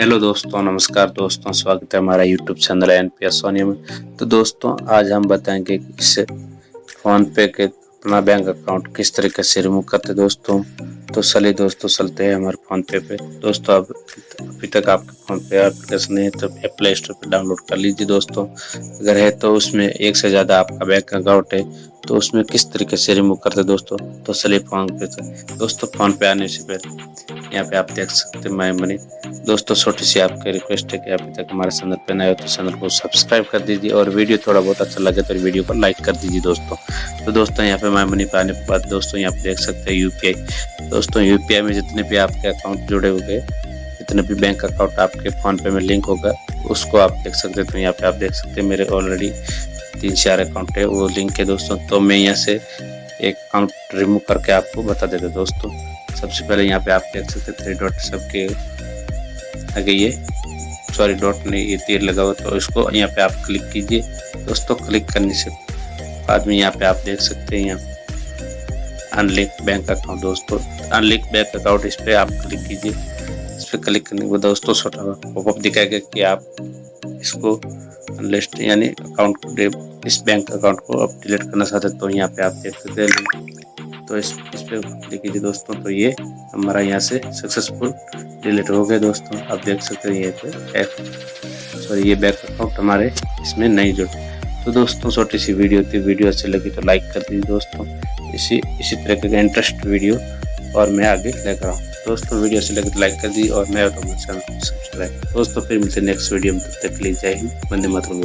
Hello दोस्तों, नमस्कार दोस्तों, स्वागत है हमारा यूट्यूब चैनल NPASSONIYA में। तो दोस्तों आज हम बताएंगे कि इस फ़ोन पे के अपना बैंक अकाउंट किस तरीके से रिमूव करते दोस्तों। तो चलिए दोस्तों चलते हैं हमारे फ़ोन पे दोस्तों। अब अभी तक आपके फ़ोन पे एप्लीकेशन नहीं है तो प्ले स्टोर पर डाउनलोड कर लीजिए दोस्तों। अगर है तो उसमें एक से ज़्यादा आपका बैंक अकाउंट है तो उसमें किस तरीके से रिमूव करते दोस्तों। तो चलिए फ़ोन पे दोस्तों, फ़ोन पे आने से पहले यहाँ पे आप देख सकते हैं माई मनी। दोस्तों छोटी सी आपकी रिक्वेस्ट है कि अभी तक हमारे चैनल पे नए हो तो चैनल को सब्सक्राइब कर दीजिए और वीडियो थोड़ा बहुत अच्छा लगे तो वीडियो को लाइक कर दीजिए दोस्तों। तो दोस्तों यहाँ पे माई मनी पे आने के बाद दोस्तों यहाँ पे देख सकते हैं यूपीआई। दोस्तों यूपीआई में जितने भी आपके अकाउंट जुड़े हुए, जितने भी बैंक अकाउंट आपके फ़ोन पे में लिंक होगा उसको आप देख सकते हैं। तो यहाँ पे आप देख सकते हैं मेरे ऑलरेडी 3-4 अकाउंट है वो लिंक है दोस्तों। तो मैं यहाँ से एक अकाउंट रिमूव करके आपको बता देता दोस्तों। सबसे पहले यहाँ पे आप देख सकते हैं 3 डॉट सबके आगे, ये सॉरी डॉट नहीं, ये तीर लगा हुआ, तो इसको यहाँ पे आप क्लिक कीजिए दोस्तों। क्लिक करने से बाद में यहाँ पे आप देख सकते हैं यहाँ अनलिंक बैंक अकाउंट दोस्तों, अनलिंक बैंक अकाउंट, इस पर आप क्लिक कीजिए। इस पर क्लिक करने के बाद दोस्तों छोटा पॉपअप दिखाएगा कि आप इसको अनलिस्ट यानी अकाउंट को, इस बैंक अकाउंट को आप डिलीट करना चाहते हैं तो यहाँ पे आप देख सकते हैं। तो इस पे क्लिक कीजिए दोस्तों। तो ये हमारा यहाँ से सक्सेसफुल डिलीट हो गया दोस्तों। आप देख सकते हैं ये पे ये बैंक अकाउंट हमारे इसमें नहीं जुड़े। तो दोस्तों छोटी सी वीडियो थी, वीडियो अच्छी लगी तो लाइक कर दीजिए दोस्तों। इसी तरह के इंटरेस्ट वीडियो और मैं आगे लेकर आऊँ दोस्तों। वीडियो अच्छी लगी तो लाइक कर दीजिए और मैं चैनल सब्सक्राइब दोस्तों। फिर मिलते नेक्स्ट वीडियो में, तब तक के लिए जय हिंद, वंदे मातरम।